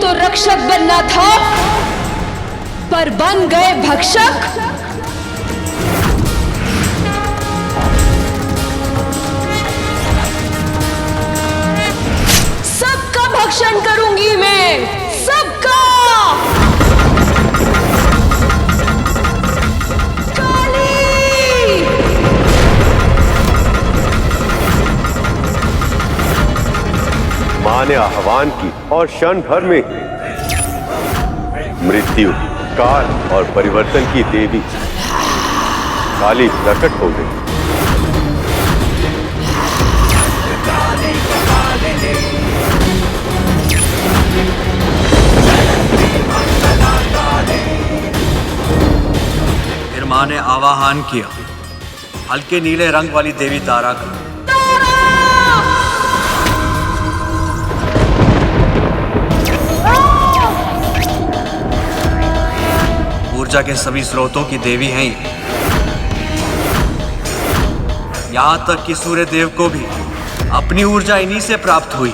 तो रक्षक बनना था, पर बन गए भक्षक। सबका भक्षण करूंगी मैं, सबका। मां ने आह्वान की और क्षण भर में मृत्यु, काल और परिवर्तन की देवी काली प्रकट हो गई। फिर मां ने आवाहन किया हल्के नीले रंग वाली देवी तारा का। ऊर्जा के सभी स्रोतों की देवी हैं ये। यहां तक कि सूर्य देव को भी अपनी ऊर्जा इन्हीं से प्राप्त हुई।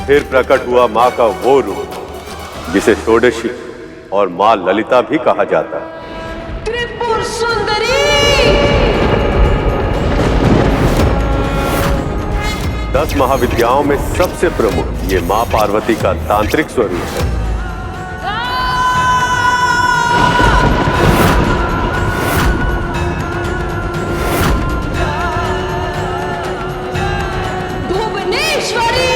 फिर प्रकट हुआ मां का वो रूप जिसे षोडशी और मां ललिता भी कहा जाता है। त्रिपुर सुंदरी। 10 महाविद्याओं में सबसे प्रमुख ये मां पार्वती का तांत्रिक स्वरूप है। भुवनेश्वरी।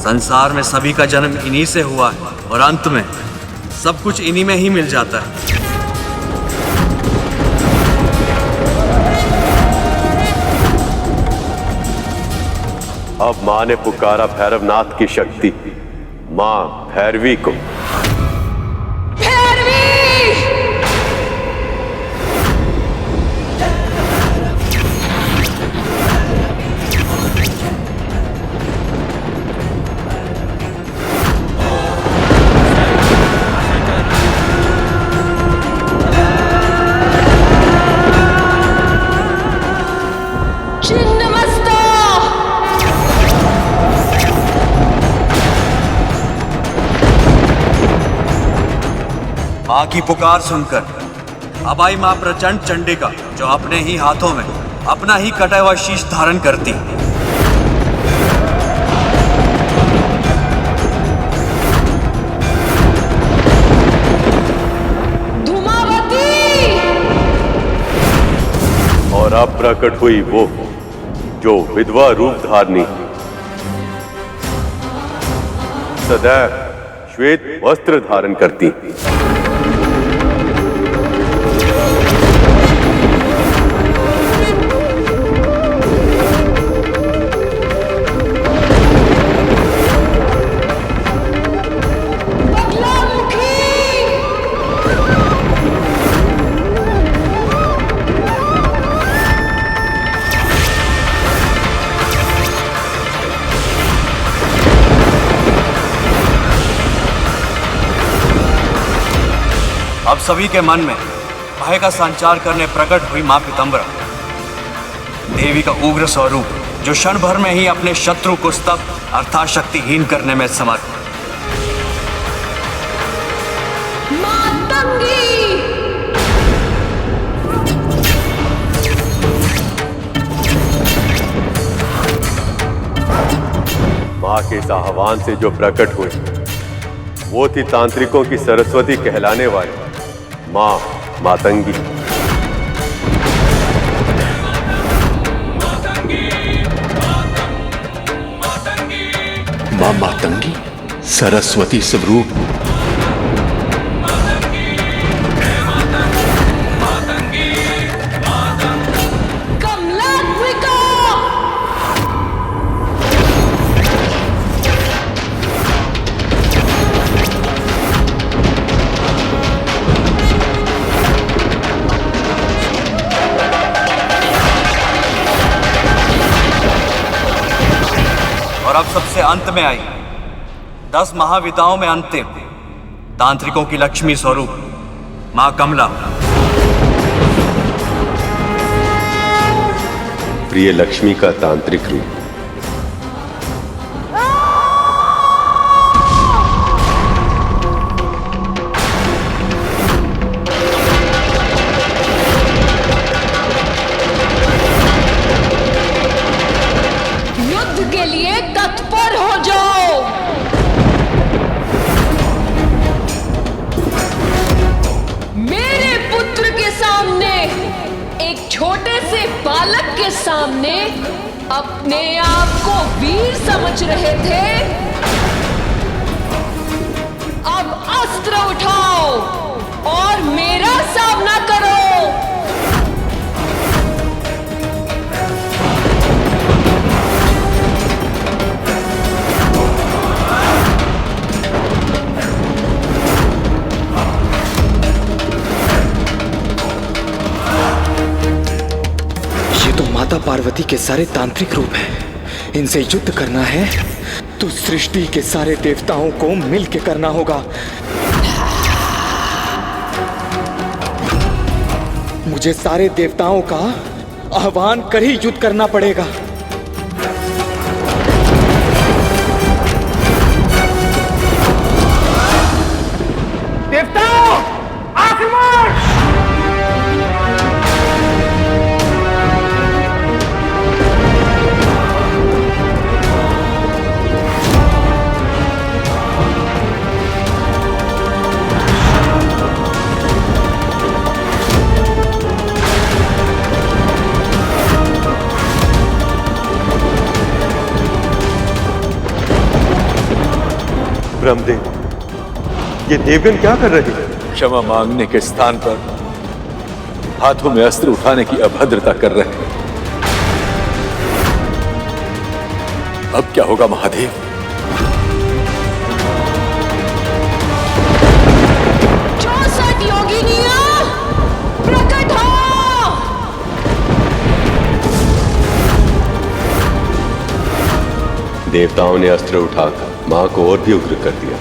संसार में सभी का जन्म इन्हीं से हुआ है और अंत में सब कुछ इन्हीं में ही मिल जाता है। अब मां ने पुकारा भैरवनाथ की शक्ति, मां भैरवी को। मां की पुकार सुनकर अब आई मां प्रचंड चंडिका, जो अपने ही हाथों में अपना ही कटा हुआ शीश धारण करती। धूमावती। और अब प्रकट हुई वो जो विधवा रूप धारनी, सदैव श्वेत वस्त्र धारण करती। अब सभी के मन में भय का संचार करने प्रकट हुई मां पीताम्बरा, देवी का उग्र स्वरूप जो क्षण भर में ही अपने शत्रु को स्तब्ध अर्थात शक्तिहीन करने में समर्थ। मां के इस आह्वान से जो प्रकट हुई वो थी तांत्रिकों की सरस्वती कहलाने वाली मां मातंगी। मां मातंगी सरस्वती स्वरूप। और अब सबसे अंत में आई 10 महाविद्याओं में अंतिम तांत्रिकों की लक्ष्मी स्वरूप मां कमला। प्रिय लक्ष्मी का तांत्रिक रूप। युद्ध के लिए तत्पर हो जाओ। मेरे पुत्र के सामने, एक छोटे से बालक के सामने अपने आप को वीर समझ रहे थे। अब अस्त्र उठाओ और मेरा सामना करो। माता पार्वती के सारे तांत्रिक रूप हैं। इनसे युद्ध करना है तो सृष्टि के सारे देवताओं को मिलकर करना होगा। मुझे सारे देवताओं का आह्वान कर ही युद्ध करना पड़ेगा। देवताओं, आक्रमण! ब्रह्मदेव, ये देवगण क्या कर रहे हैं? क्षमा मांगने के स्थान पर हाथों में अस्त्र उठाने की अभद्रता कर रहे हैं। अब क्या होगा महादेव? योगिनियां, प्रकट हो! देवताओं ने अस्त्र उठाकर मां को और भी उग्र कर दिया।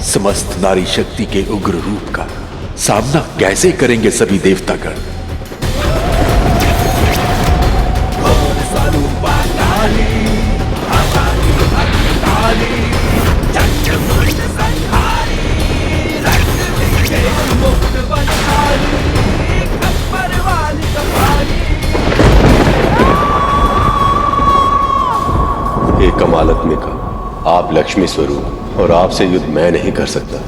समस्त नारी शक्ति के उग्र रूप का सामना कैसे करेंगे सभी देवतागण? हे कमालात्मिका, आप लक्ष्मी स्वरूप और आपसे युद्ध मैं नहीं कर सकता।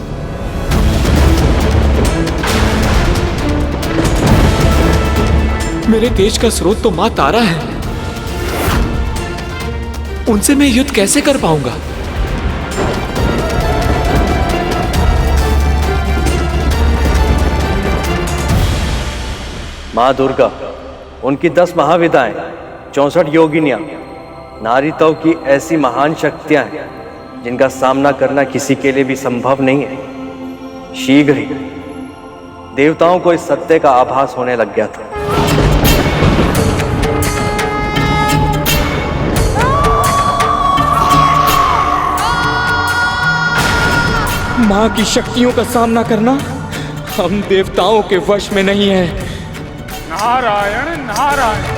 मेरे तेज का स्रोत तो मां तारा है। उनसे मैं युद्ध कैसे कर पाऊंगा? मां दुर्गा, उनकी 10 महाविद्याएं, 64 योगिनियां, नारीत्व की ऐसी महान शक्तियां हैं जिनका सामना करना किसी के लिए भी संभव नहीं है। शीघ्र ही देवताओं को इस सत्य का आभास होने लग गया था। मां की शक्तियों का सामना करना हम देवताओं के वश में नहीं है। नारायण नारायण।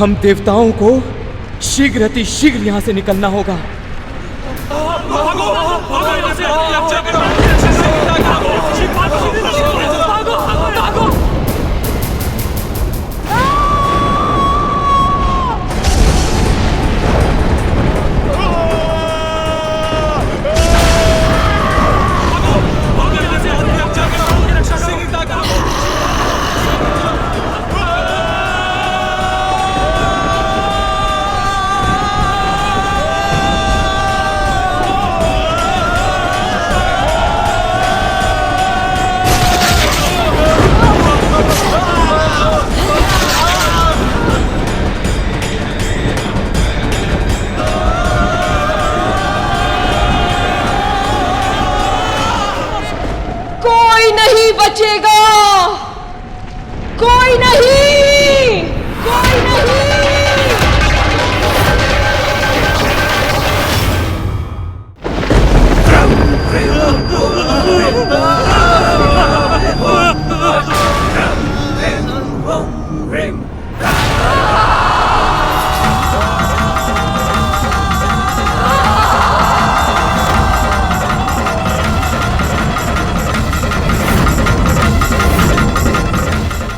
हम देवताओं को शीघ्र अतिशीघ्र यहाँ से निकलना होगा। बचेगा कोई नहीं, कोई नहीं।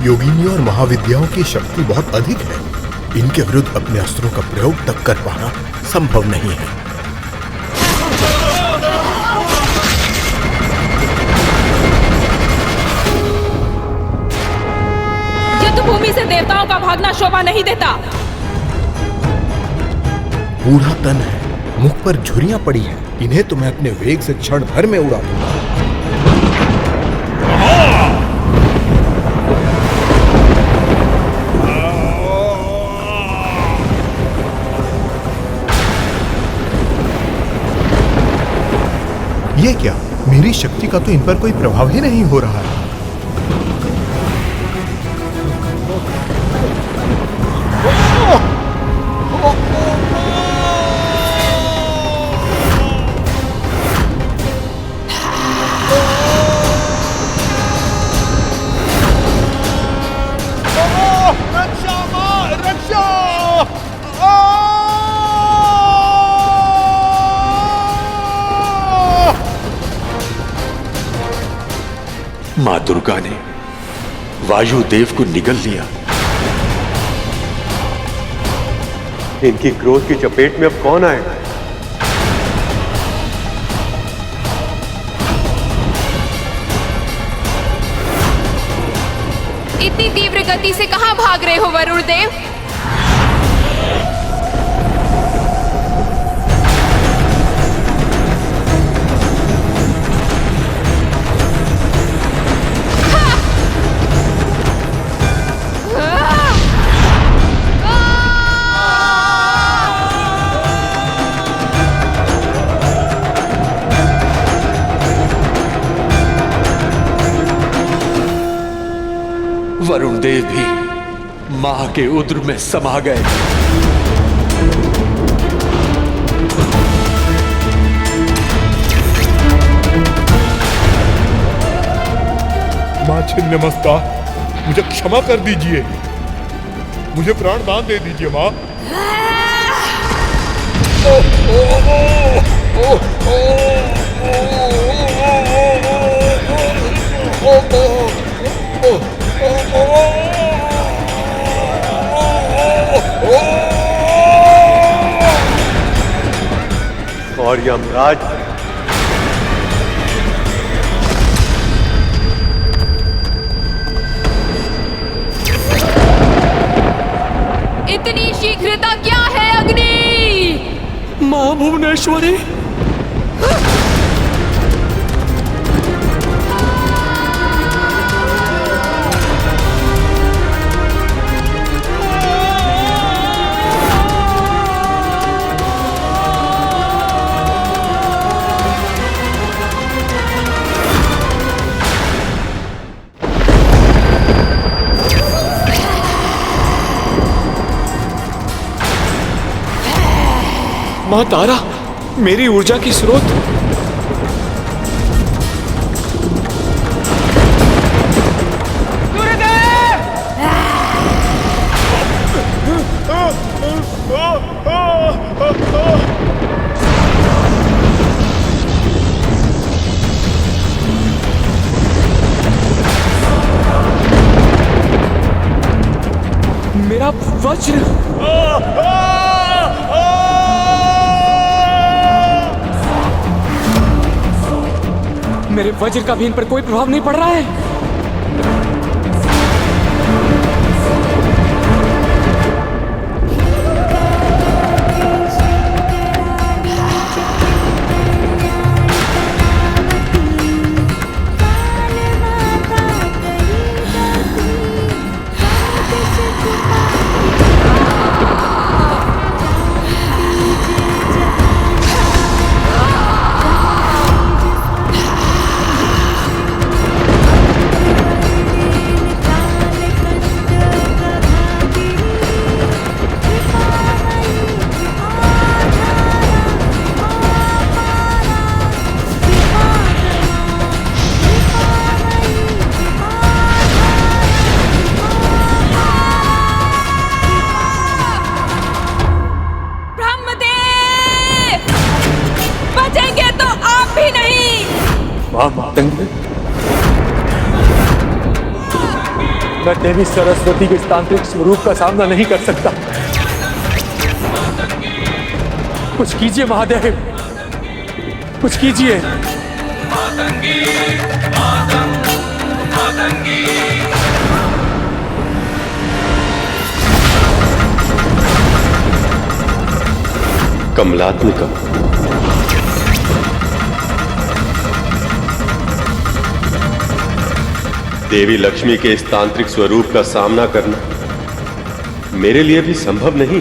योगिनी और महाविद्याओं की शक्ति बहुत अधिक है। इनके विरुद्ध अपने अस्त्रों का प्रयोग तक कर पाना संभव नहीं है। युद्ध भूमि से देवताओं का भागना शोभा नहीं देता। बूढ़ा तन है, मुख पर झुर्रियां पड़ी हैं। इन्हें तो मैं अपने वेग से क्षण भर में उड़ा दूंगा। ये क्या? मेरी शक्ति का तो इन पर कोई प्रभाव ही नहीं हो रहा है। मां दुर्गा ने वायुदेव को निगल लिया। इनकी क्रोध की चपेट में अब कौन आएगा? इतनी तीव्र गति से कहां भाग रहे हो वरुण देव? वरुण देव भी मां के उदर में समा गए। मां छिन्नमस्ता, मुझे क्षमा कर दीजिए। मुझे प्राण दान दे दीजिए मां। और यमराज इतनी शीघ्रता क्या है अग्नि? मां भुवनेश्वरी, मां तारा, मेरी ऊर्जा की स्रोत। वज्र। मेरे वज्र का भी इन पर कोई प्रभाव नहीं पड़ रहा है। मैं देवी सरस्वती के इस तांत्रिक स्वरूप का सामना नहीं कर सकता। कुछ कीजिए महादेव, कुछ कीजिए। कमलात्मिका, देवी लक्ष्मी के इस तांत्रिक स्वरूप का सामना करना मेरे लिए भी संभव नहीं।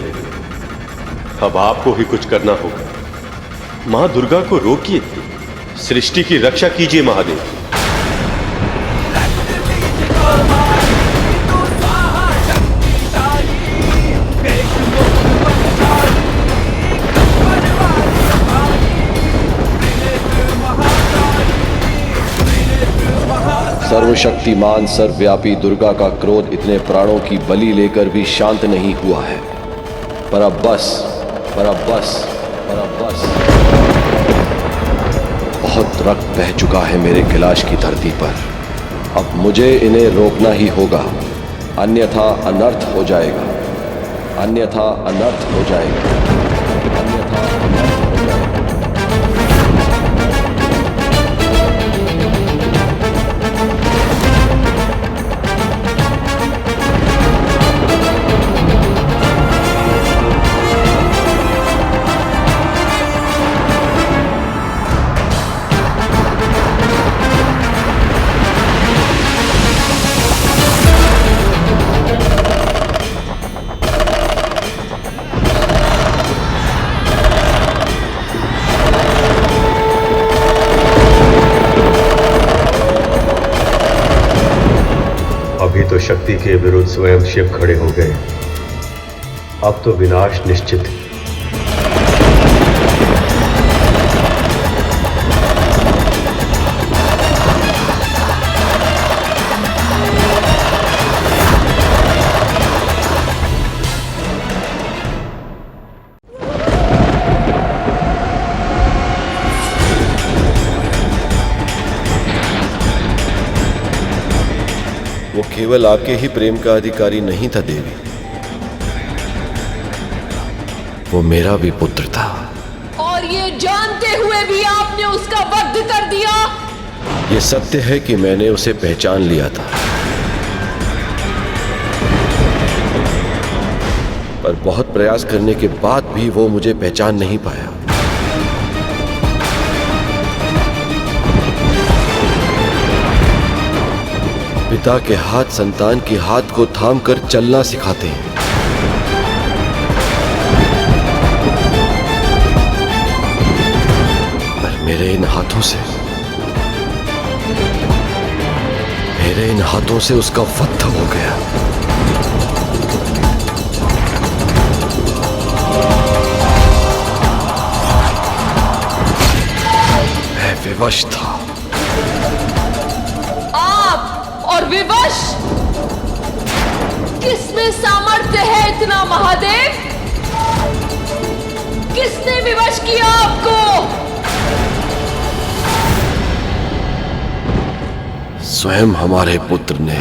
अब आपको ही कुछ करना होगा। मां दुर्गा को रोकिए, सृष्टि की रक्षा कीजिए महादेव। सर्वशक्तिमान सर्वव्यापी दुर्गा का क्रोध इतने प्राणों की बलि लेकर भी शांत नहीं हुआ है। पर अब बस, बहुत रक्त बह चुका है मेरे कैलाश की धरती पर। अब मुझे इन्हें रोकना ही होगा, अन्यथा अनर्थ हो जाएगा, अन्यथा अनर्थ हो जाएगा, अन्यथा अनर्थ हो जाएगा। अभी तो शक्ति के विरुद्ध स्वयं शिव खड़े हो गए, अब तो विनाश निश्चित है। वो केवल आपके ही प्रेम का अधिकारी नहीं था देवी, वो मेरा भी पुत्र था। और ये जानते हुए भी आपने उसका वध कर दिया। ये सत्य है कि मैंने उसे पहचान लिया था, पर बहुत प्रयास करने के बाद भी वो मुझे पहचान नहीं पाया। पिता के हाथ संतान के हाथ को थामकर चलना सिखाते हैं, पर मेरे इन हाथों से उसका वध हो गया। मैं विवश था। और विवश? किसमें सामर्थ्य है इतना महादेव? किसने विवश किया आपको? स्वयं हमारे पुत्र ने।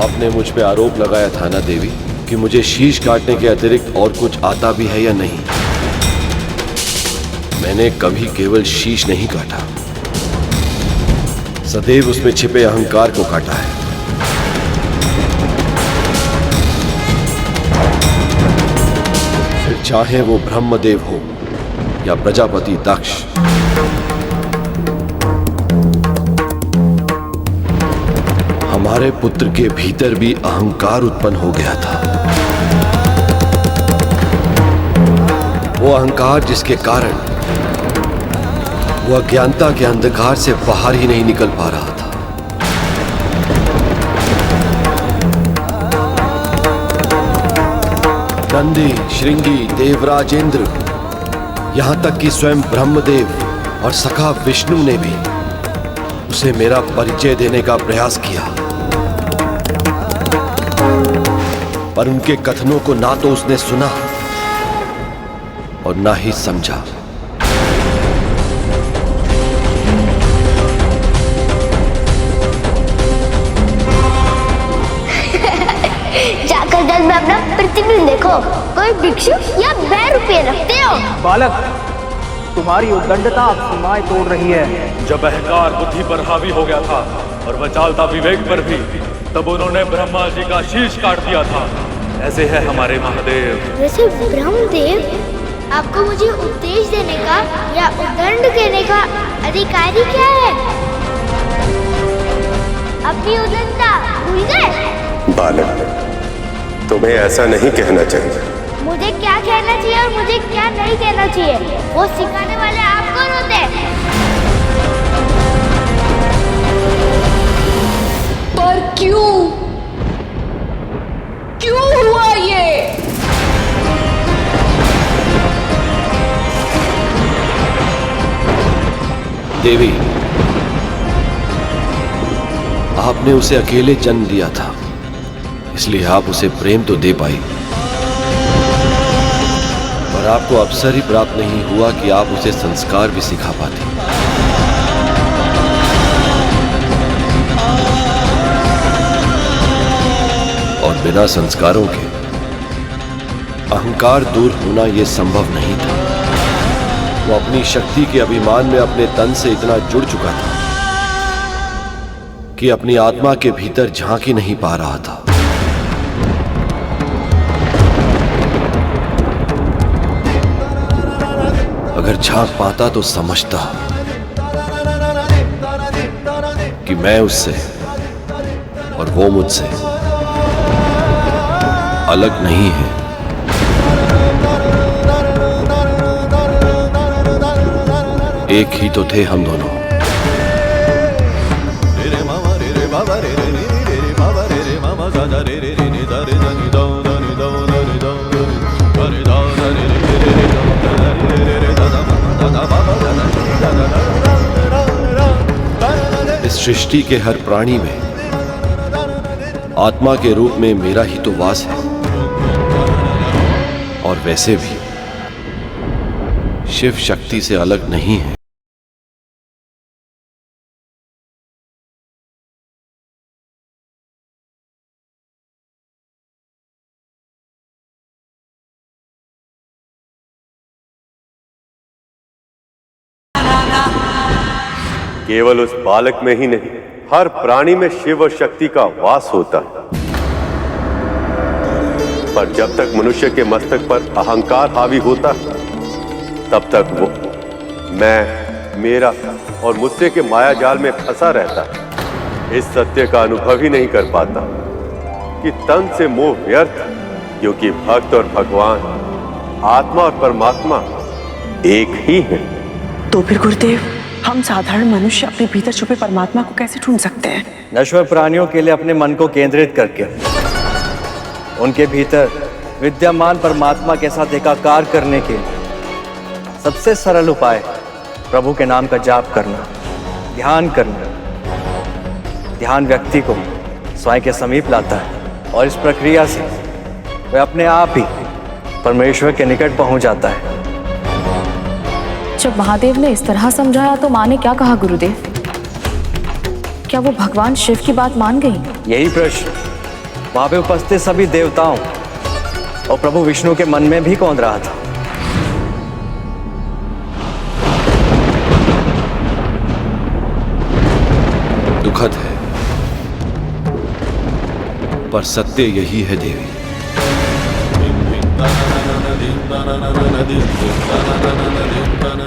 आपने मुझ पे आरोप लगाया था ना देवी कि मुझे शीश काटने के अतिरिक्त और कुछ आता भी है या नहीं। मैंने कभी केवल शीश नहीं काटा, सदैव उसमें छिपे अहंकार को काटा है। फिर चाहे वो ब्रह्मदेव हो या प्रजापति दक्ष, हमारे पुत्र के भीतर भी अहंकार उत्पन्न हो गया था। वो अहंकार जिसके कारण वो अज्ञानता के अंधकार से बाहर ही नहीं निकल पा रहा था। नंदी, श्रृंगी, देवराज इंद्र, यहां तक कि स्वयं ब्रह्मदेव और सखा विष्णु ने भी उसे मेरा परिचय देने का प्रयास किया, पर उनके कथनों को ना तो उसने सुना और ना ही समझा। जाकर जल में अपना प्रतिबिंब देखो, कोई भिक्षु या ₹2 रखते हो? बालक, तुम्हारी उद्दंडता अब सीमाएं तोड़ रही है। जब अहंकार बुद्धि पर हावी हो गया था और वह चालता विवेक पर भी, तब उन्होंने ब्रह्मा जी का शीश काट दिया था। ऐसे है हमारे महादेव। वैसे ब्रह्मदेव, आपको मुझे उपदेश देने का या उद्दंड देने का अधिकारी क्या है? अपनी उद्दंडता भूल गए? बालक, तुम्हें ऐसा नहीं कहना चाहिए। मुझे क्या कहना चाहिए और मुझे क्या नहीं कहना चाहिए, वो सिखाने वाले आप कौन होते हैं? पर क्यों हुआ ये? देवी, आपने उसे अकेले जन्म दिया था, इसलिए आप उसे प्रेम तो दे पाई, पर आपको अवसर ही प्राप्त नहीं हुआ कि आप उसे संस्कार भी सिखा पाते। और बिना संस्कारों के अहंकार दूर होना यह संभव नहीं था। वो अपनी शक्ति के अभिमान में अपने तन से इतना जुड़ चुका था कि अपनी आत्मा के भीतर झांक ही नहीं पा रहा था। अगर झांक पाता तो समझता कि मैं उससे और वो मुझसे अलग नहीं है। एक ही तो थे हम दोनों। इस सृष्टि के हर प्राणी में आत्मा के रूप में मेरा ही तो वास है, और वैसे भी शिव शक्ति से अलग नहीं है। केवल उस बालक में ही नहीं, हर प्राणी में शिव और शक्ति का वास होता है। पर जब तक मनुष्य के मस्तक पर अहंकार हावी होता है, तब तक वो मैं, मेरा और मुझसे के माया जाल में फंसा रहता है। इस सत्य का अनुभव ही नहीं कर पाता कि तन से मोह व्यर्थ, क्योंकि भक्त और भगवान, आत्मा और परमात्मा एक ही है। तो फिर गुरुदेव, हम साधारण मनुष्य अपने भीतर छुपे परमात्मा को कैसे ढूंढ सकते हैं? नश्वर प्राणियों के लिए अपने मन को केंद्रित करके उनके भीतर विद्यमान परमात्मा के साथ एकाकार करने के सबसे सरल उपाय प्रभु के नाम का जाप करना, ध्यान करना। ध्यान व्यक्ति को स्वयं के समीप लाता है और इस प्रक्रिया से वह अपने आप ही परमेश्वर के निकट पहुंच जाता है। जब महादेव ने इस तरह समझाया तो माँ ने क्या कहा गुरुदेव? क्या वो भगवान शिव की बात मान गई? यही प्रश्न वहां पे उपस्थित सभी देवताओं और प्रभु विष्णु के मन में भी कौंध रहा था। दुखद है, पर सत्य यही है देवी।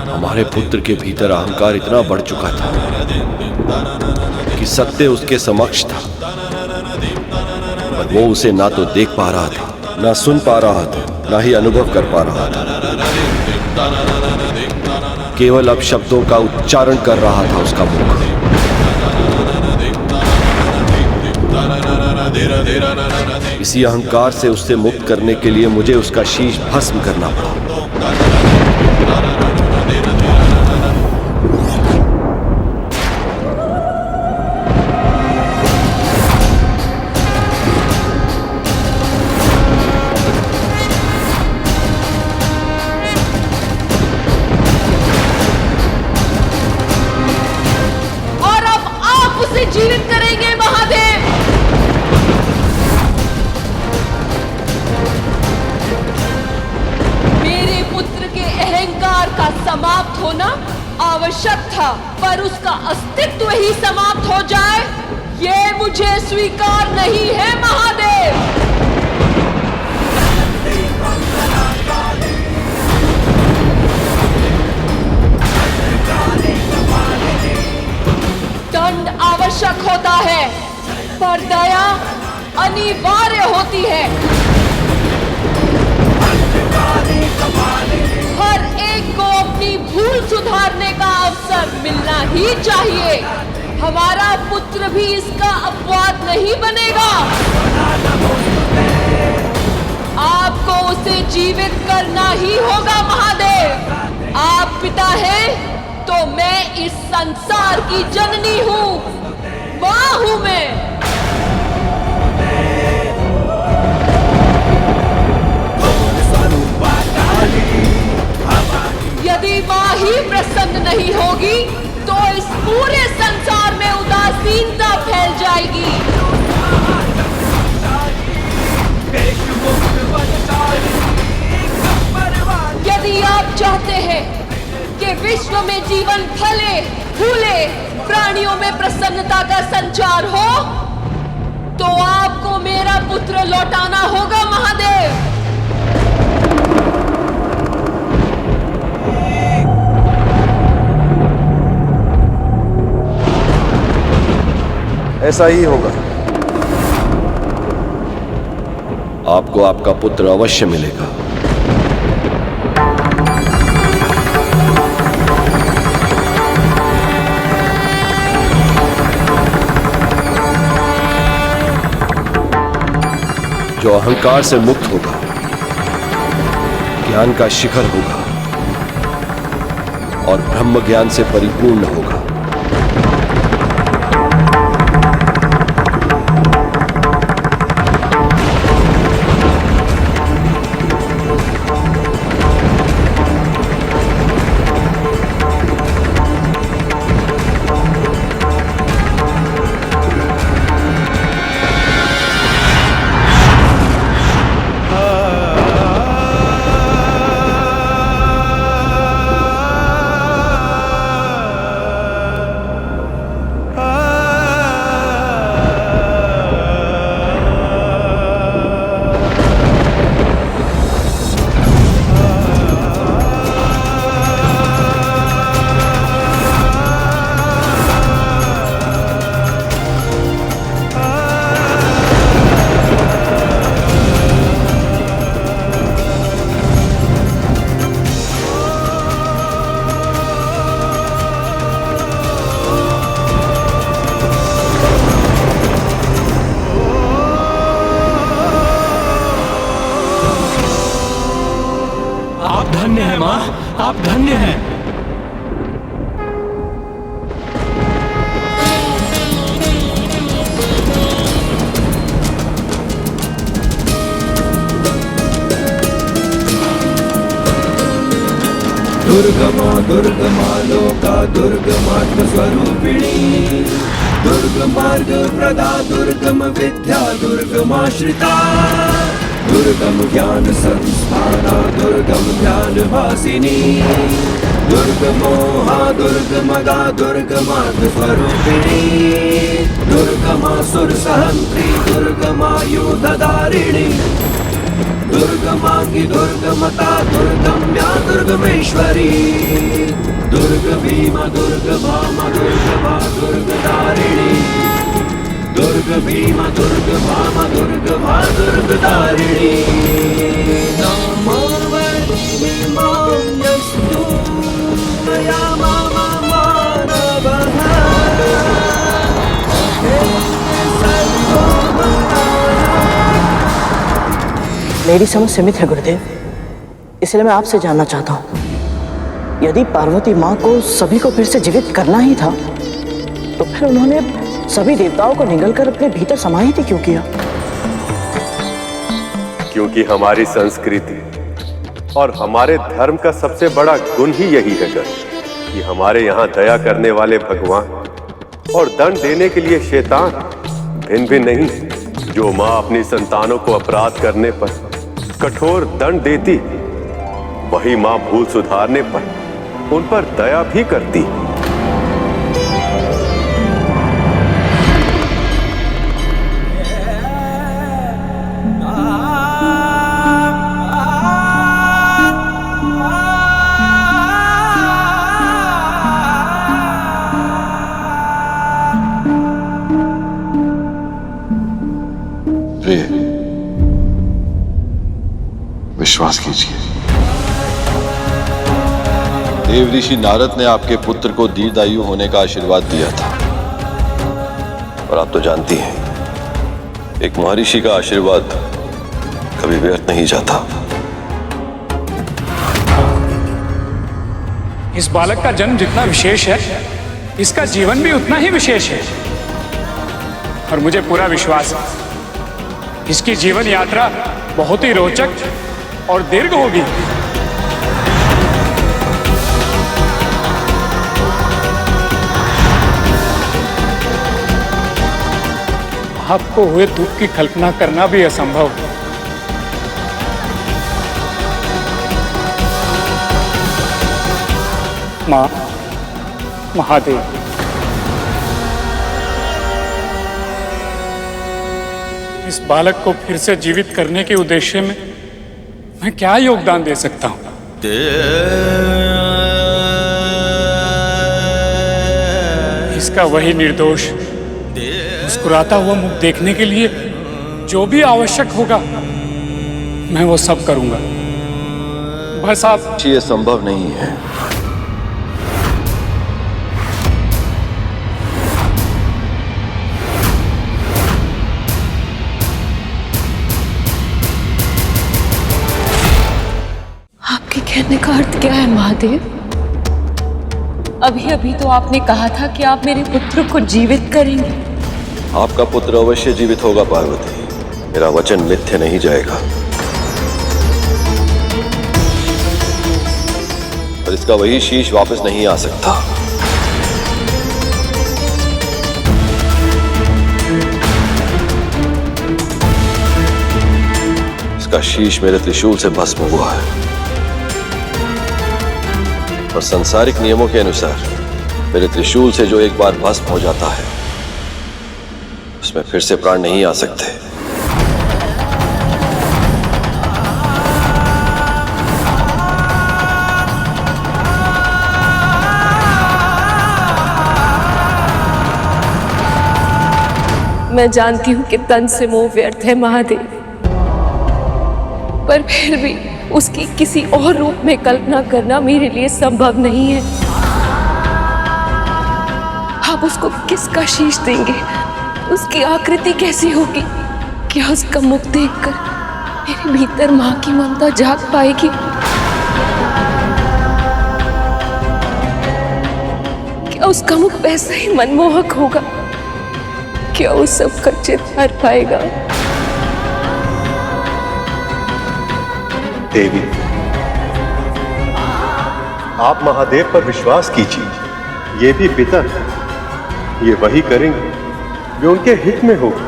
हमारे पुत्र के भीतर अहंकार इतना बढ़ चुका था कि सत्य उसके समक्ष था, पर वो उसे ना तो देख पा रहा था, ना सुन पा रहा था, ना ही अनुभव कर पा रहा था। केवल अब शब्दों का उच्चारण कर रहा था उसका मुख। इसी अहंकार से उससे मुक्त करने के लिए मुझे उसका शीश भस्म करना पड़ा। और अब आप उसे जीवित करेंगे महादेव। का समाप्त होना आवश्यक था, पर उसका अस्तित्व ही समाप्त हो जाए, ये मुझे स्वीकार नहीं है महादेव। दंड आवश्यक होता है, पर दया अनिवार्य होती है। हर एक को अपनी भूल सुधारने का अवसर मिलना ही चाहिए। हमारा पुत्र भी इसका अपवाद नहीं बनेगा। आपको उसे जीवित करना ही होगा महादेव। आप पिता हैं तो मैं इस संसार की जननी हूँ, माँ हूँ मैं। यदि माँ ही प्रसन्न नहीं होगी तो इस पूरे संसार में उदासीनता फैल जाएगी। यदि आप चाहते हैं कि विश्व में जीवन फले फूले, प्राणियों में प्रसन्नता का संचार हो, तो आपको मेरा पुत्र लौटाना होगा महादेव। ऐसा ही होगा। आपको आपका पुत्र अवश्य मिलेगा। जो अहंकार से मुक्त होगा, ज्ञान का शिखर होगा और ब्रह्म ज्ञान से परिपूर्ण होगा। धन्य है माँ, आप धन्य हैं। दुर्गमा दुर्गमा लोका दुर्गमात्म स्वरूपिणी दुर्गमार्ग प्रदा दुर्गम विद्या दुर्गमाश्रिता दुर्गम ज्ञान संस्थाना दुर्गम ज्ञान वासिनी दुर्गमोहा दुर्गमदा दुर्गमार्ग स्वरूपिणी दुर्गमासुर सहंत्री दुर्गमायुधधारिणी दुर्गमांगी दुर्गमता दुर्गम्या दुर्गमेश्वरी दुर्ग भीमा दुर्ग भामा दुर्गभा दुर्गधारिणी दुर्ग भीमा दुर्ग भामा दुर्गभा दुर्गधारिणी नमो वैष्णवस्तु मया मामा मानवः मेरी समझ सीमित है गुरुदेव, इसलिए मैं आपसे जानना चाहता हूँ, यदि पार्वती माँ को सभी को फिर से जीवित करना ही था तो फिर उन्होंने सभी देवताओं को निगलकर अपने भीतर समाहित ही क्यों किया? क्योंकि हमारी संस्कृति और हमारे धर्म का सबसे बड़ा गुण ही यही है कि हमारे यहाँ दया करने वाले भगवान और दंड देने के लिए शैतान भिन्न भिन्न नहीं। जो माँ अपनी संतानों को अपराध करने पर कठोर दंड देती, वही माँ भूल सुधारने पर उन पर दया भी करती। प्रिय, विश्वास कीजिए, देव ऋषि नारद ने आपके पुत्र को दीर्घायु होने का आशीर्वाद दिया था। और आप तो जानती हैं, एक महर्षि का आशीर्वाद कभी व्यर्थ नहीं जाता। इस बालक का जन्म जितना विशेष है, इसका जीवन भी उतना ही विशेष है। और मुझे पूरा विश्वास है, इसकी जीवन यात्रा बहुत ही रोचक और दीर्घ होगी। आपको हुए दुख की कल्पना करना भी असंभव है। मां, महादेव, इस बालक को फिर से जीवित करने के उद्देश्य में मैं क्या योगदान दे सकता हूं? इसका वही निर्दोष मुस्कुराता हुआ मुख देखने के लिए जो भी आवश्यक होगा मैं वो सब करूंगा। बस आप। ये संभव नहीं है। आपके कहने का अर्थ क्या है महादेव? अभी अभी तो आपने कहा था कि आप मेरे पुत्र को जीवित करेंगे। आपका पुत्र अवश्य जीवित होगा पार्वती, मेरा वचन मिथ्या नहीं जाएगा। पर इसका वही शीश वापस नहीं आ सकता। इसका शीश मेरे त्रिशूल से भस्म हुआ है और सांसारिक नियमों के अनुसार मेरे त्रिशूल से जो एक बार भस्म हो जाता है उसमें फिर से प्राण नहीं आ सकते। मैं जानती हूं कि तन से मोह व्यर्थ है महादेव, पर फिर भी उसकी किसी और रूप में कल्पना करना मेरे लिए संभव नहीं है। आप उसको किसका शीश देंगे? उसकी आकृति कैसी होगी? क्या उसका मुख देखकर मेरे भीतर मां की ममता जाग पाएगी? क्या उसका मुख वैसा ही मनमोहक होगा? क्या उस सब का चित भर पाएगा? देवी, आप महादेव पर विश्वास कीजिए, ये भी पितर, ये वही करेंगे वे उनके हित में होगी।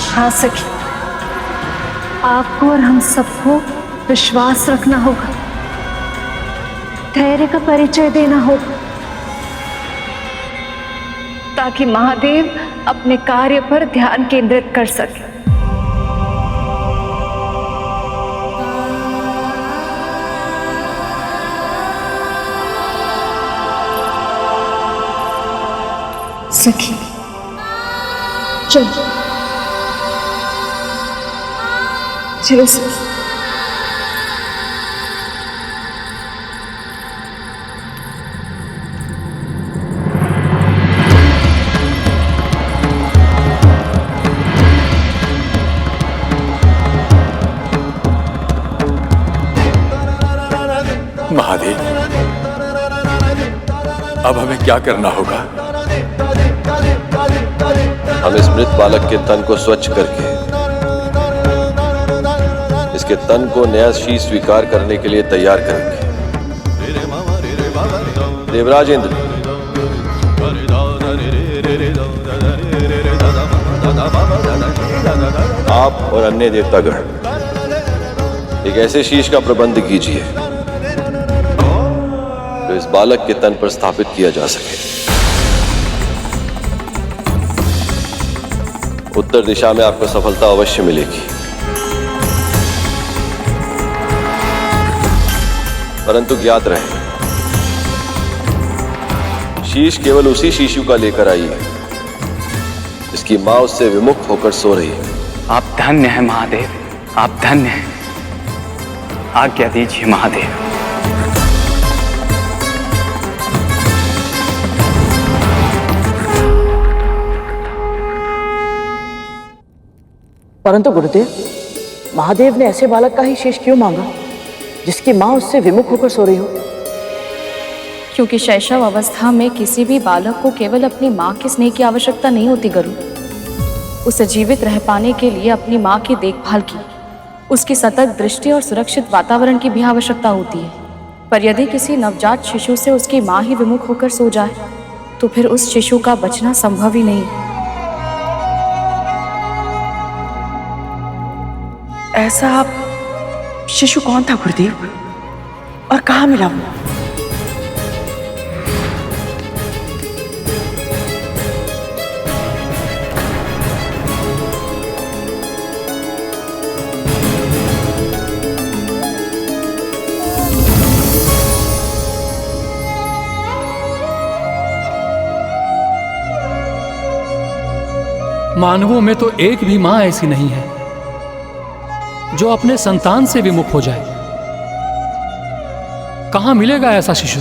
हाँ सखी, आपको और हम सबको विश्वास रखना होगा, धैर्य का परिचय देना होगा, ताकि महादेव अपने कार्य पर ध्यान केंद्रित कर सके। सखी चलो चलो सखी। महादेव, अब हमें क्या करना होगा? हम इस मृत बालक के तन को स्वच्छ करके इसके तन को नया शीश स्वीकार करने के लिए तैयार करेंगे। देवराज इंद्र, आप और अन्य देवतागण एक ऐसे शीश का प्रबंध कीजिए जो इस बालक के तन पर स्थापित किया जा सके। उत्तर दिशा में आपको सफलता अवश्य मिलेगी, परंतु ज्ञात रहे शीश केवल उसी शिशु का लेकर आइए जिसकी मां उससे विमुख होकर सो रही है। आप धन्य हैं महादेव, आप धन्य हैं। आज्ञा दीजिए महादेव। परंतु गुरुदेव, महादेव ने ऐसे बालक का ही शेष क्यों मांगा जिसकी मां उससे विमुख होकर सो रही हो? क्योंकि शैशव अवस्था में किसी भी बालक को केवल अपनी मां के स्नेह की आवश्यकता नहीं होती गुरु। उसे जीवित रह पाने के लिए अपनी मां की देखभाल की, उसकी सतत दृष्टि और सुरक्षित वातावरण की भी आवश्यकता होती है। पर यदि किसी नवजात शिशु से उसकी मां ही विमुख होकर सो जाए तो फिर उस शिशु का बचना संभव ही नहीं। ऐसा शिशु कौन था गुरुदेव, और कहाँ मिला वो? मानवों में तो एक भी मां ऐसी नहीं है जो अपने संतान से विमुख हो जाए। कहां मिलेगा ऐसा शिशु?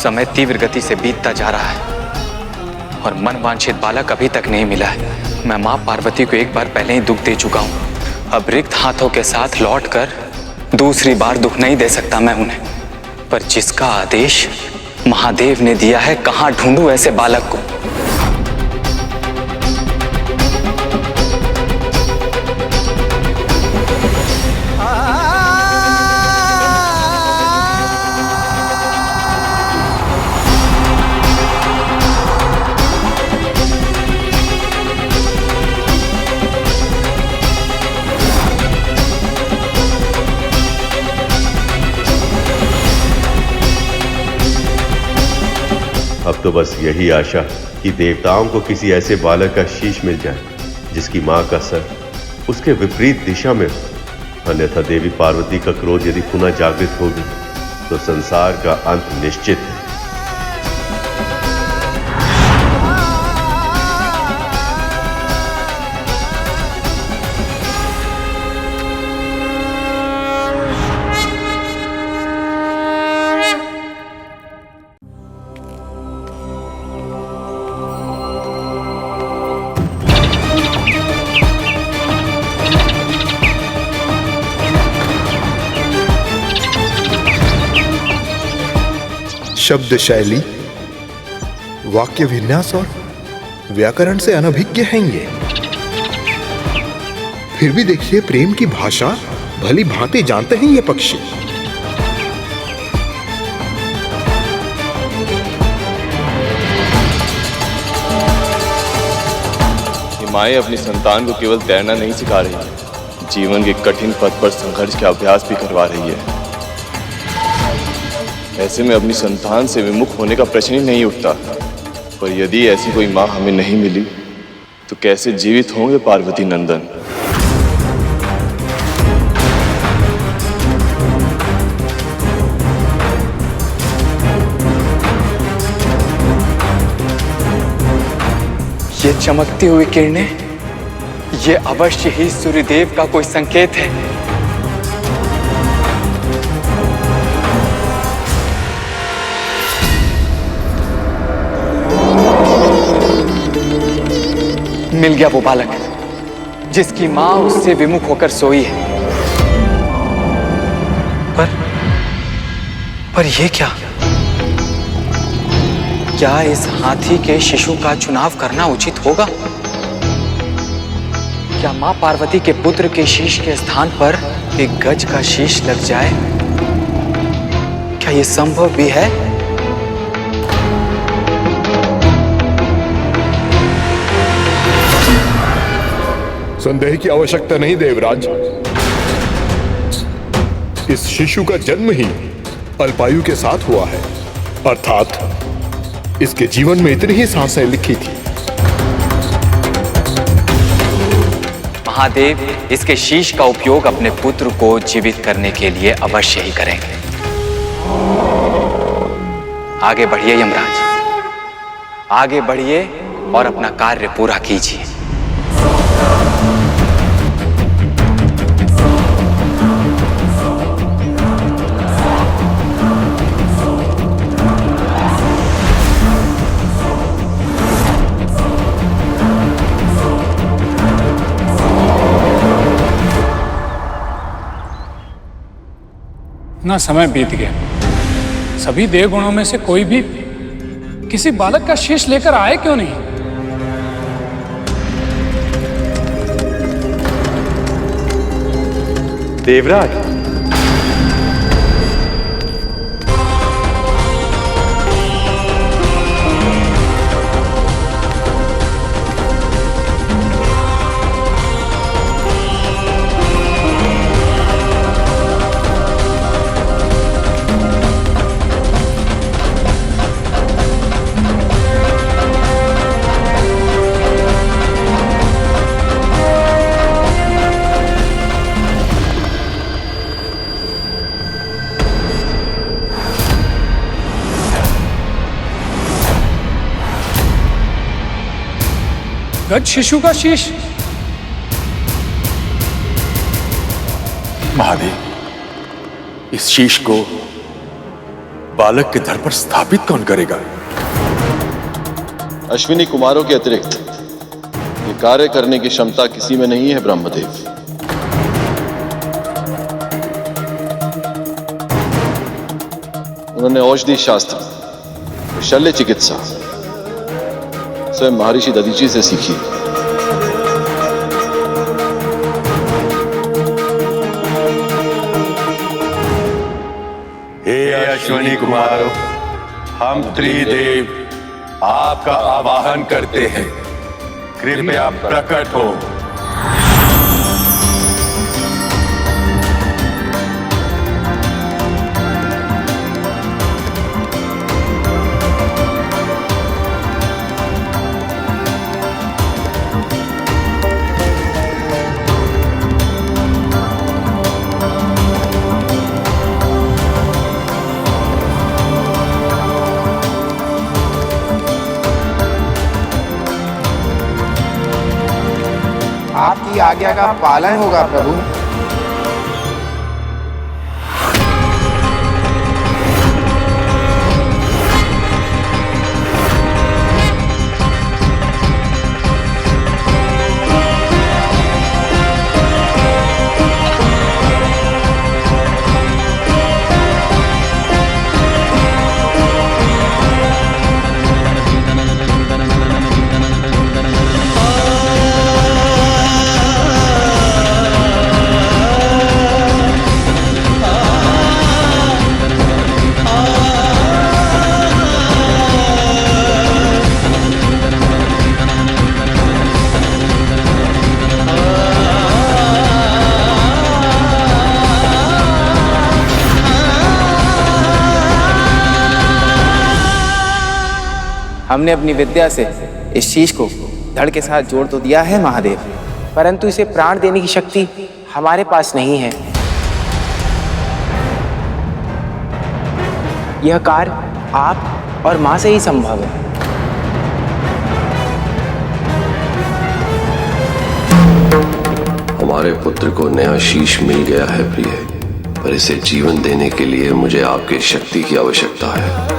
समय तीव्र गति से बीतता जा रहा है और मनवांछित बालक अभी तक नहीं मिला है। मैं मां पार्वती को एक बार पहले ही दुख दे चुका हूं। अब रिक्त हाथों के साथ लौटकर दूसरी बार दुख नहीं दे सकता मैं उन्हें। पर जिसका आदेश महादेव ने दिया है, कहां ढूंढूं ऐसे बालक को? अब तो बस यही आशा कि देवताओं को किसी ऐसे बालक का शीश मिल जाए जिसकी मां का सर उसके विपरीत दिशा में हो। अन्यथा देवी पार्वती का क्रोध यदि पुनः जागृत होगी तो संसार का अंत निश्चित है। शब्द शैली, वाक्य विन्यास और व्याकरण से अनभिज्ञ हैं ये। फिर भी देखिए प्रेम की भाषा भली भांति जानते हैं ये पक्षी। माएँ अपनी संतान को केवल तैरना नहीं सिखा रही है, जीवन के कठिन पथ पर संघर्ष का अभ्यास भी करवा रही है। ऐसे में अपनी संतान से विमुख होने का प्रश्न ही नहीं उठता। पर यदि ऐसी कोई माँ हमें नहीं मिली तो कैसे जीवित होंगे पार्वती नंदन। ये चमकती हुई किरणें, ये अवश्य ही सूर्यदेव का कोई संकेत है। मिल गया वो बालक जिसकी मां उससे विमुख होकर सोई है। पर ये क्या इस हाथी के शिशु का चुनाव करना उचित होगा? क्या मां पार्वती के पुत्र के शीश के स्थान पर एक गज का शीश लग जाए? क्या यह संभव भी है? संदेह की आवश्यकता नहीं देवराज। इस शिशु का जन्म ही अल्पायु के साथ हुआ है, अर्थात इसके जीवन में इतनी ही सांसें लिखी थी। महादेव इसके शीश का उपयोग अपने पुत्र को जीवित करने के लिए अवश्य ही करेंगे। आगे बढ़िए यमराज, आगे बढ़िए और अपना कार्य पूरा कीजिए। इतना समय बीत गया, सभी देवगुणों में से कोई भी किसी बालक का शीश लेकर आए क्यों नहीं? देवराज, गज शिशु का शीश? महादेव, इस शीश को बालक के धड़ पर स्थापित कौन करेगा? अश्विनी कुमारों के अतिरिक्त ये कार्य करने की क्षमता किसी में नहीं है ब्रह्मदेव। उन्होंने औषधि शास्त्र, शल्य चिकित्सा स्वयं महर्षि दधीची से सीखी। हे अश्विनी कुमारों, हम त्रिदेव आपका आवाहन करते हैं, कृपया प्रकट हो। आपकी आज्ञा का पालन होगा प्रभु। हमने अपनी विद्या से इस शीश को धड़ के साथ जोड़ तो दिया है महादेव, परंतु इसे प्राण देने की शक्ति हमारे पास नहीं है। यह कार्य आप और मां से ही संभव है। हमारे पुत्र को नया शीश मिल गया है प्रिय, पर इसे जीवन देने के लिए मुझे आपकी शक्ति की आवश्यकता है।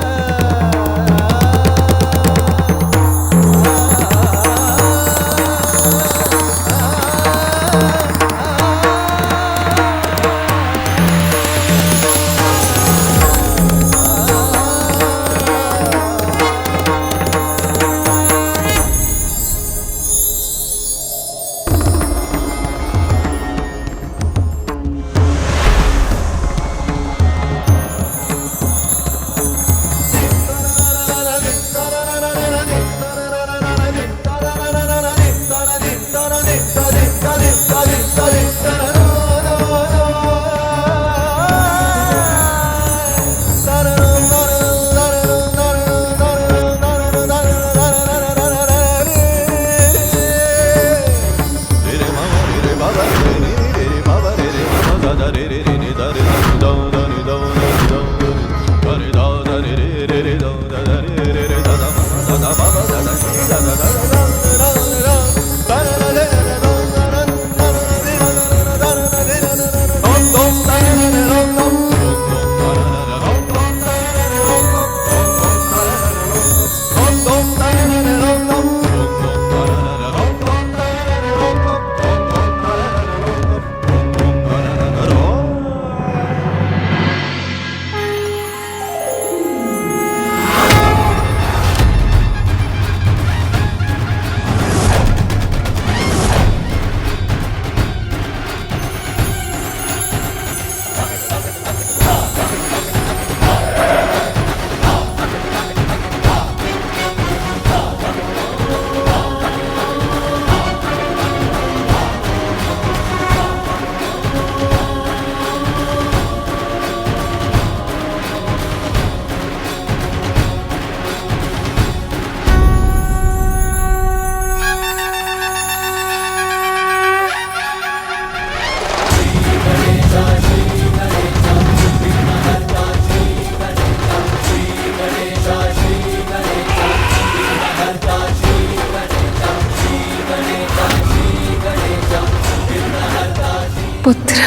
पुत्र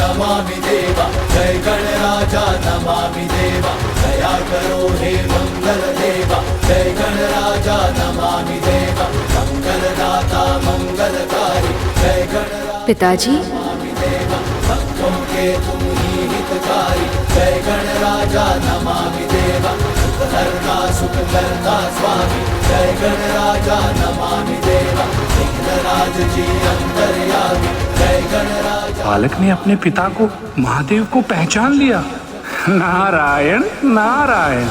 नमामि देवा जय गणराजा नमामि देवा दया करो हे मंगल देवा जय गणराजा नमामि देवा मंगलदाता मंगलकारी जय गणराजा पिताजी नमामि देवा भक्तों के तुम ही हितकारी जय गणराजा नमामि देवा सुखहर्ता सुखकर्ता स्वामी जय गणराजा नमामि देवा विघ्नराज जी अंतर्यामी जय गणराजा। बालक ने अपने पिता को महादेव को पहचान लिया। नारायण नारायण।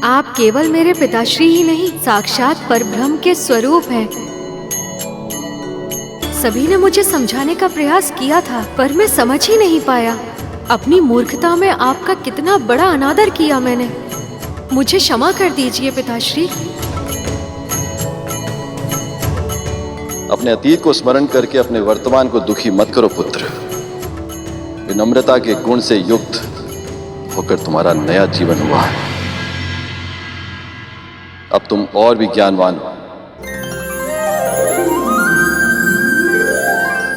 आप केवल मेरे पिताश्री ही नहीं, साक्षात परब्रह्म के स्वरूप हैं। सभी ने मुझे समझाने का प्रयास किया था, पर मैं समझ ही नहीं पाया। अपनी मूर्खता में आपका कितना बड़ा अनादर किया मैंने। मुझे क्षमा कर दीजिए पिताश्री। अपने अतीत को स्मरण करके अपने वर्तमान को दुखी मत करो पुत्र। विनम्रता के गुण से युक्त होकर तुम्हारा नया जीवन हुआ है। अब तुम और भी ज्ञानवान हो।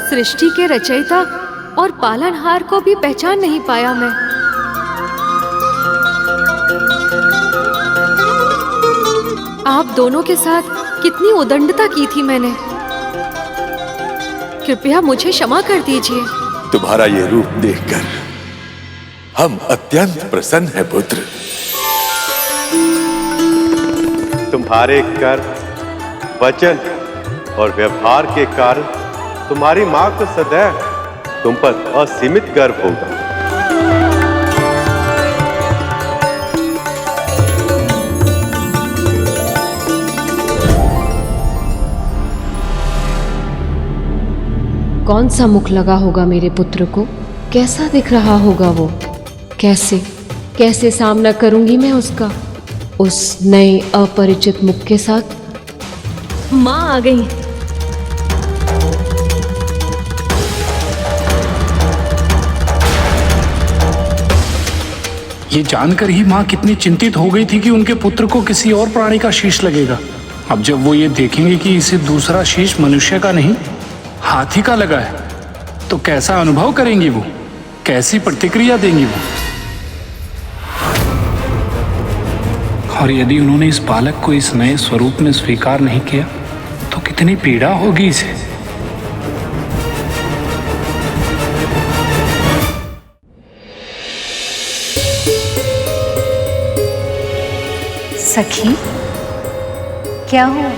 सृष्टि के रचयिता और पालनहार को भी पहचान नहीं पाया मैं। आप दोनों के साथ कितनी उदंडता की थी मैंने। कृपया मुझे क्षमा कर दीजिए। तुम्हारा ये रूप देखकर हम अत्यंत प्रसन्न हैं पुत्र। तुम्हारे कर्म, वचन और व्यवहार के कारण तुम्हारी मां को सदैव तुम पर असीमित गर्व होगा। कौन सा मुख लगा होगा मेरे पुत्र को? कैसा दिख रहा होगा वो? कैसे सामना करूंगी मैं उसका, उस नए अपरिचित मुख के साथ? माँ आ गई। ये जानकर ही माँ कितनी चिंतित हो गई थी कि उनके पुत्र को किसी और प्राणी का शीश लगेगा। अब जब वो ये देखेंगे कि इसे दूसरा शीश मनुष्य का नहीं हाथी का लगा है, तो कैसा अनुभव करेंगी वो, कैसी प्रतिक्रिया देंगी वो। और यदि उन्होंने इस बालक को इस नए स्वरूप में स्वीकार नहीं किया तो कितनी पीड़ा होगी इसे। सखी, क्या हुआ?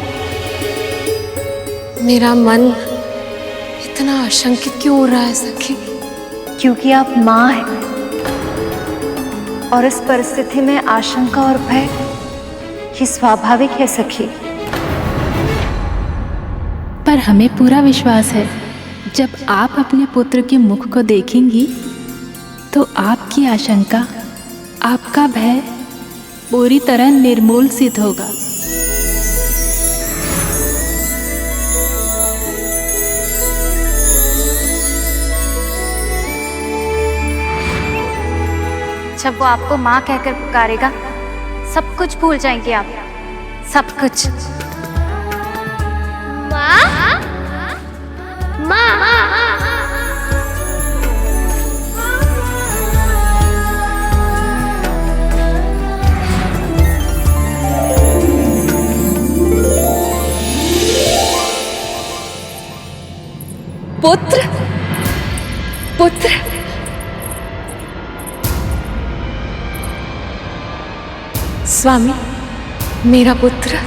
मेरा मन इतना आशंकित क्यों हो रहा है सखी? क्योंकि आप माँ हैं और इस परिस्थिति में आशंका और भय ये स्वाभाविक है सखी। पर हमें पूरा विश्वास है जब आप अपने पुत्र के मुख को देखेंगी तो आपकी आशंका, आपका भय पूरी तरह निर्मूल सिद्ध होगा। जब वो आपको माँ कहकर पुकारेगा, सब कुछ भूल जाएंगे आप, सब कुछ। माँ, माँ, पुत्र, पुत्र, स्वामी, मेरा पुत्र।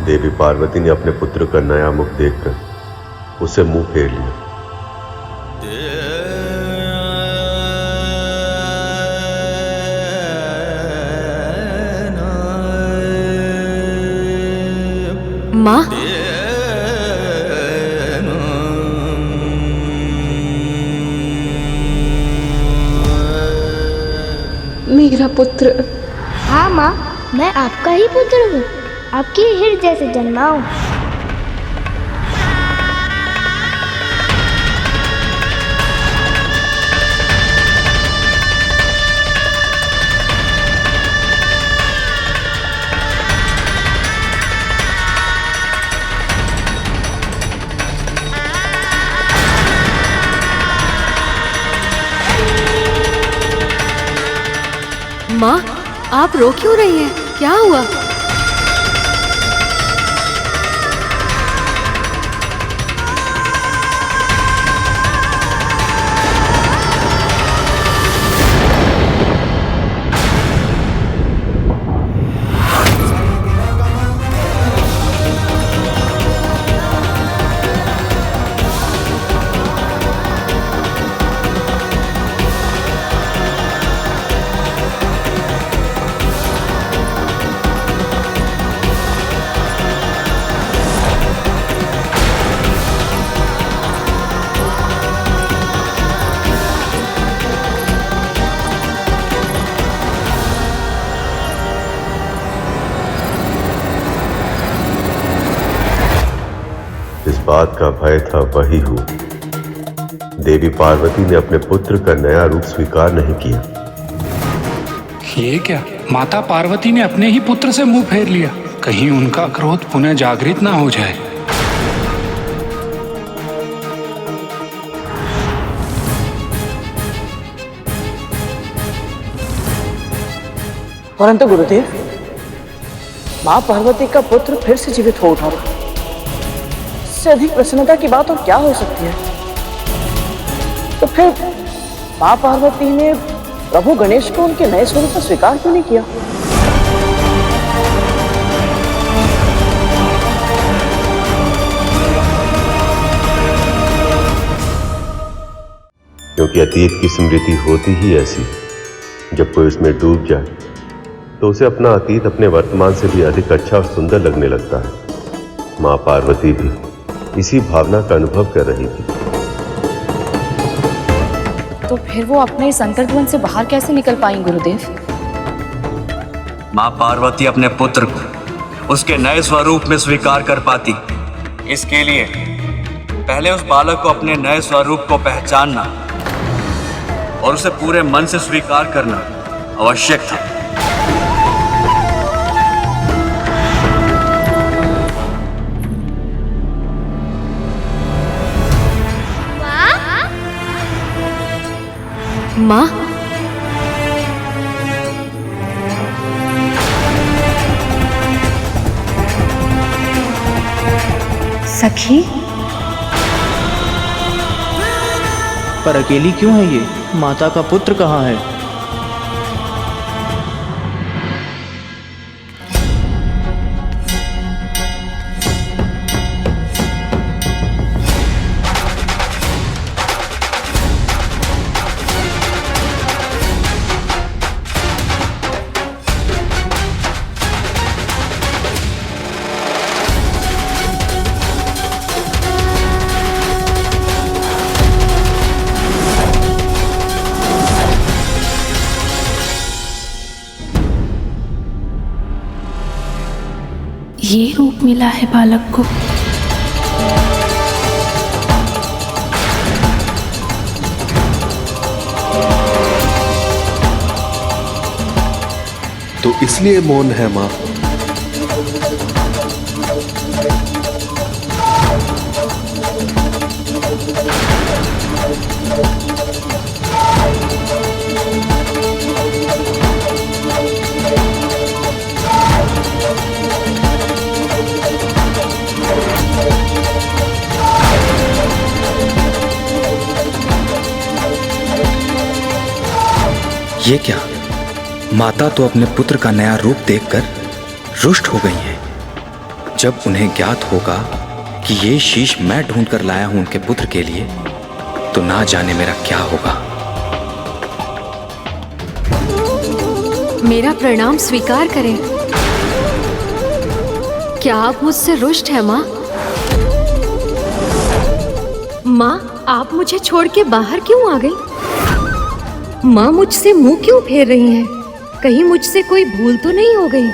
देवी पार्वती ने अपने पुत्र का नया मुख देखकर उसे मुंह फेर लिया। माँ, मेरा पुत्र। हाँ माँ, मैं आपका ही पुत्र हूँ, आपके हृदय से जन्मा हूँ। माँ, आप रो क्यों रही हैं? क्या हुआ? बात का भय था वही हुआ। देवी पार्वती ने अपने पुत्र का नया रूप स्वीकार नहीं किया। ये क्या? माता पार्वती ने अपने ही पुत्र से मुंह फेर लिया। कहीं उनका क्रोध पुनः जागृत ना हो जाए। परंतु गुरुदेव, माँ पार्वती का पुत्र फिर से जीवित हो उठा। इससे अधिक प्रसन्नता की बात और क्या हो सकती है? तो फिर माँ पार्वती ने प्रभु गणेश को उनके नए स्वरूप में स्वीकार क्यों नहीं किया? क्योंकि अतीत की स्मृति होती ही ऐसी, जब कोई उसमें डूब जाए तो उसे अपना अतीत अपने वर्तमान से भी अधिक अच्छा और सुंदर लगने लगता है। माँ पार्वती भी इसी भावना का अनुभव कर रही थी। तो फिर वो अपने इस अंतर्द्वंद से बाहर कैसे निकल पाई गुरुदेव? माँ पार्वती अपने पुत्र को उसके नए स्वरूप में स्वीकार कर पाती, इसके लिए पहले उस बालक को अपने नए स्वरूप को पहचानना और उसे पूरे मन से स्वीकार करना आवश्यक था। माँ, सखी, पर अकेली क्यों है ये? माता का पुत्र कहाँ है? ये रूप मिला है बालक को। तो इसलिए मौन है मां। ये क्या? माता तो अपने पुत्र का नया रूप देखकर रुष्ट हो गई हैं। जब उन्हें ज्ञात होगा कि ये शीश मैं ढूंढ कर लाया हूं उनके पुत्र के लिए, तो ना जाने मेरा क्या होगा। मेरा प्रणाम स्वीकार करें। क्या आप मुझसे रुष्ट हैं माँ? माँ, आप मुझे छोड़ के बाहर क्यों आ गई? माँ मुझसे मुंह क्यों फेर रही हैं? कहीं मुझसे कोई भूल तो नहीं हो गई?